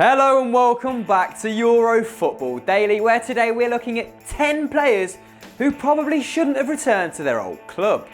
Hello and welcome back to Euro Football Daily, where today we're looking at 10 players who probably shouldn't have returned to their old club.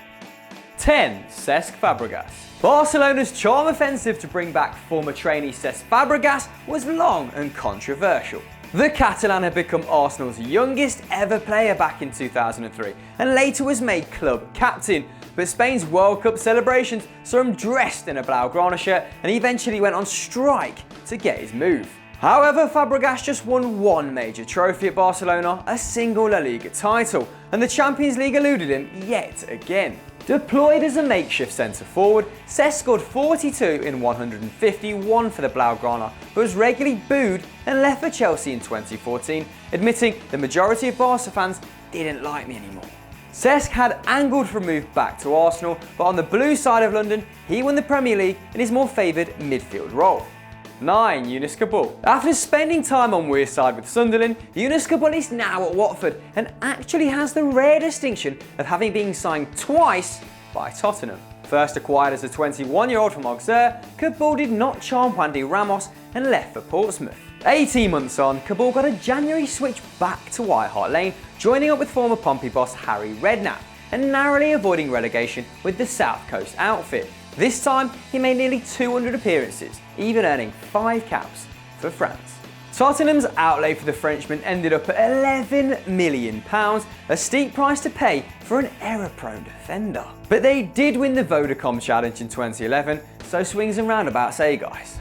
10. Cesc Fabregas. Barcelona's charm offensive to bring back former trainee Cesc Fabregas was long and controversial. The Catalan had become Arsenal's youngest ever player back in 2003 and later was made club captain, but Spain's World Cup celebrations saw him dressed in a Blaugrana shirt and he eventually went on strike to get his move. However, Fabregas just won one major trophy at Barcelona, a single La Liga title, and the Champions League eluded him yet again. Deployed as a makeshift centre-forward, Cesc scored 42 in 151 for the Blaugrana, but was regularly booed and left for Chelsea in 2014, admitting the majority of Barca fans didn't like me anymore. Cesc had angled for a move back to Arsenal, but on the blue side of London, he won the Premier League in his more favoured midfield role. 9. Younes Kaboul. After spending time on Wearside with Sunderland, Younes Kaboul is now at Watford and actually has the rare distinction of having been signed twice by Tottenham. First acquired as a 21-year-old from Auxerre, Kaboul did not charm Juan Ramos and left for Portsmouth. 18 months on, Kaboul got a January switch back to White Hart Lane, joining up with former Pompey boss Harry Redknapp and narrowly avoiding relegation with the South Coast outfit. This time, he made nearly 200 appearances, even earning 5 caps for France. Tottenham's outlay for the Frenchman ended up at £11 million, a steep price to pay for an error-prone defender. But they did win the Vodacom Challenge in 2011, so swings and roundabouts, guys.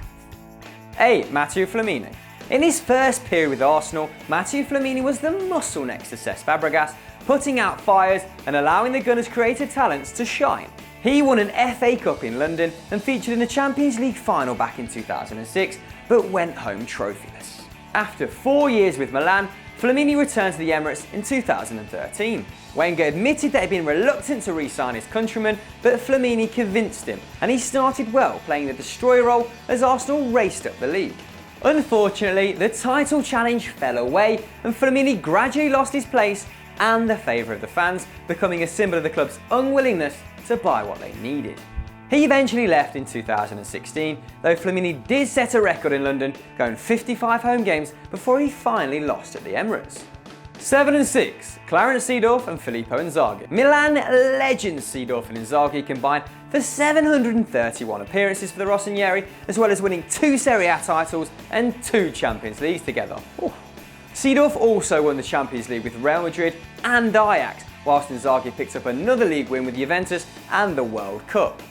8. Mathieu Flamini. In his first period with Arsenal, Mathieu Flamini was the muscle next to Cesc Fabregas, putting out fires and allowing the Gunners' creative talents to shine. He won an FA Cup in London and featured in the Champions League final back in 2006, but went home trophyless. After 4 years with Milan, Flamini returned to the Emirates in 2013. Wenger admitted that he'd been reluctant to re-sign his countryman, but Flamini convinced him, and he started well, playing the destroyer role as Arsenal raced up the league. Unfortunately, the title challenge fell away, and Flamini gradually lost his place and the favour of the fans, becoming a symbol of the club's unwillingness to buy what they needed. He eventually left in 2016, though Flamini did set a record in London, going 55 home games before he finally lost at the Emirates. 7 and 6. Clarence Seedorf and Filippo Inzaghi. Milan legends Seedorf and Inzaghi combined for 731 appearances for the Rossoneri, as well as winning 2 Serie A titles and 2 Champions Leagues together. Seedorf also won the Champions League with Real Madrid and Ajax, whilst Inzaghi picked up another league win with Juventus and the World Cup.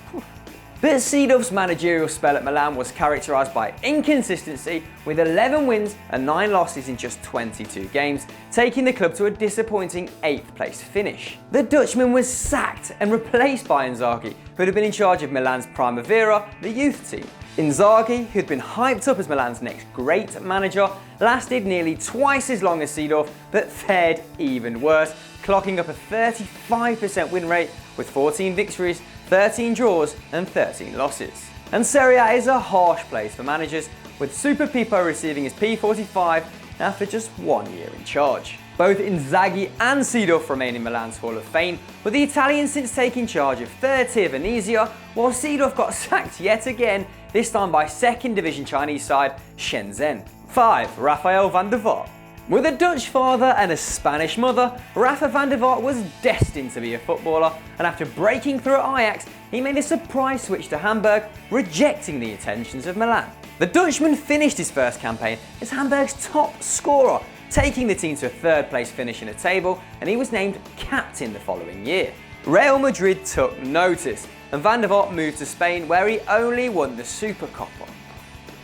But Seedorf's managerial spell at Milan was characterised by inconsistency, with 11 wins and 9 losses in just 22 games, taking the club to a disappointing 8th place finish. The Dutchman was sacked and replaced by Inzaghi, who had been in charge of Milan's Primavera, the youth team. Inzaghi, who'd been hyped up as Milan's next great manager, lasted nearly twice as long as Seedorf, but fared even worse, clocking up a 35% win rate with 14 victories, 13 draws and 13 losses. And Serie A is a harsh place for managers, with Super Pippo receiving his P45 after just 1 year in charge. Both Inzaghi and Seedorf remain in Milan's Hall of Fame, with the Italian since taking charge of 3rd tier Venezia, while Seedorf got sacked yet again, this time by 2nd division Chinese side Shenzhen. 5. Rafael van der Vaart. With a Dutch father and a Spanish mother, Rafa van der Vaart was destined to be a footballer, and after breaking through at Ajax, he made a surprise switch to Hamburg, rejecting the attentions of Milan. The Dutchman finished his first campaign as Hamburg's top scorer, taking the team to a 3rd place finish in the table, and he was named captain the following year. Real Madrid took notice, and Van der Vaart moved to Spain, where he only won the Supercopa.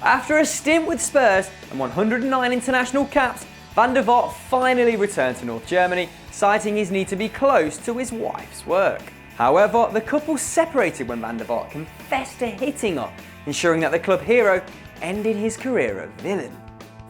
After a stint with Spurs and 109 international caps, Van der Vaart finally returned to North Germany, citing his need to be close to his wife's work. However, the couple separated when Van der Vaart confessed to hitting her, ensuring that the club hero ended his career a villain.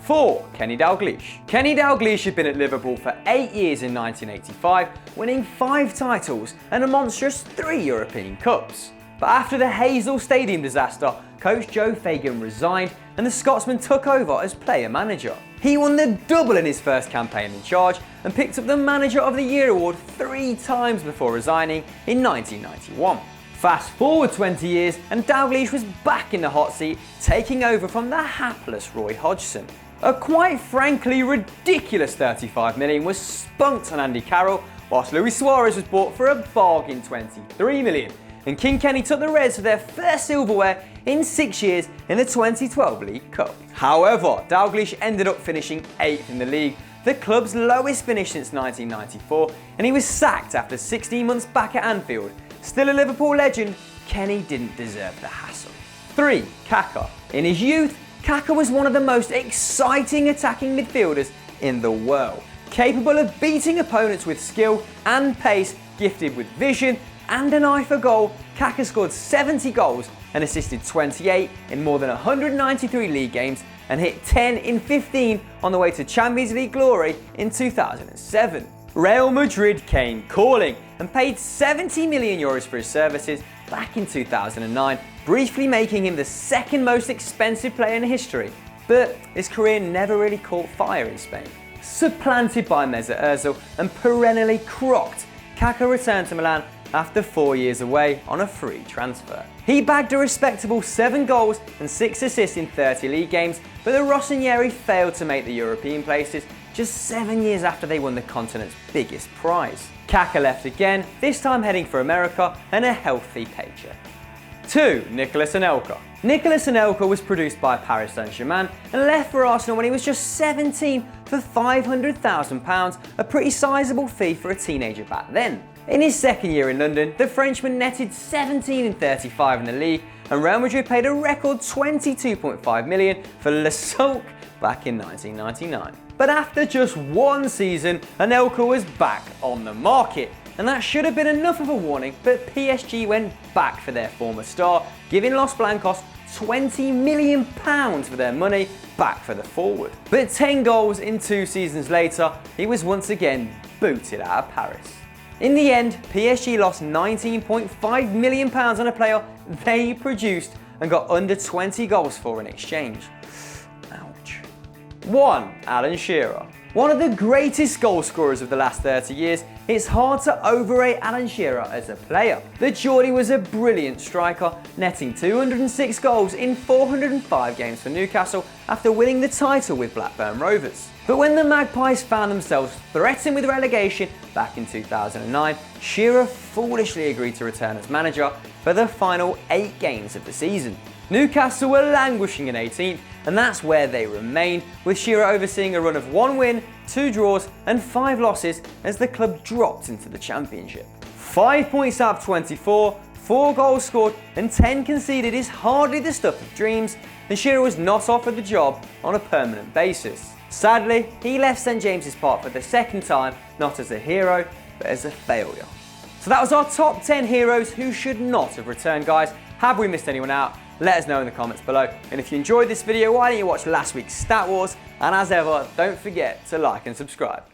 4. Kenny Dalglish. Kenny Dalglish had been at Liverpool for 8 years in 1985, winning 5 titles and a monstrous 3 European Cups. But after the Hazel Stadium disaster, coach Joe Fagan resigned and the Scotsman took over as player-manager. He won the double in his first campaign in charge and picked up the Manager of the Year award 3 times before resigning in 1991. Fast forward 20 years and Dalglish was back in the hot seat, taking over from the hapless Roy Hodgson. A quite frankly ridiculous 35 million was spunked on Andy Carroll, whilst Luis Suarez was bought for a bargain 23 million. And King Kenny took the Reds for their first silverware in 6 years in the 2012 League Cup. However, Dalglish ended up finishing 8th in the league, the club's lowest finish since 1994, and he was sacked after 16 months back at Anfield. Still a Liverpool legend, Kenny didn't deserve the hassle. 3. Kaka. In his youth, Kaka was one of the most exciting attacking midfielders in the world. Capable of beating opponents with skill and pace, gifted with vision and an eye for goal, Kaka scored 70 goals and assisted 28 in more than 193 league games and hit 10 in 15 on the way to Champions League glory in 2007. Real Madrid came calling and paid 70 million euros for his services back in 2009, briefly making him the second most expensive player in history. But his career never really caught fire in Spain. Supplanted by Mesut Ozil and perennially crocked, Kaka returned to Milan after 4 years away on a free transfer. He bagged a respectable 7 goals and 6 assists in 30 league games, but the Rossoneri failed to make the European places just 7 years after they won the continent's biggest prize. Kaka left again, this time heading for America and a healthy paycheck. 2. Nicolas Anelka. Nicolas Anelka was produced by Paris Saint-Germain and left for Arsenal when he was just 17 for £500,000, a pretty sizable fee for a teenager back then. In his second year in London, the Frenchman netted 17 in 35 in the league, and Real Madrid paid a record £22.5 million for Le Sulk back in 1999. But after just 1 season, Anelka was back on the market, and that should have been enough of a warning, but PSG went back for their former star, giving Los Blancos £20 million for their money back for the forward. But 10 goals in 2 seasons later, he was once again booted out of Paris. In the end, PSG lost £19.5 million on a player they produced and got under 20 goals for in exchange. Ouch. 1. Alan Shearer. One of the greatest goal scorers of the last 30 years, it's hard to overrate Alan Shearer as a player. The Geordie was a brilliant striker, netting 206 goals in 405 games for Newcastle after winning the title with Blackburn Rovers. But when the Magpies found themselves threatened with relegation back in 2009, Shearer foolishly agreed to return as manager for the final 8 games of the season. Newcastle were languishing in 18th, and that's where they remained, with Shearer overseeing a run of 1 win, 2 draws and 5 losses as the club dropped into the Championship. 5 points out of 24, 4 goals scored and 10 conceded is hardly the stuff of dreams, and Shearer was not offered the job on a permanent basis. Sadly, he left St James's Park for the second time, not as a hero, but as a failure. So that was our top 10 heroes who should not have returned, guys. Have we missed anyone out? Let us know in the comments below. And if you enjoyed this video, why don't you watch last week's Stat Wars? And as ever, don't forget to like and subscribe.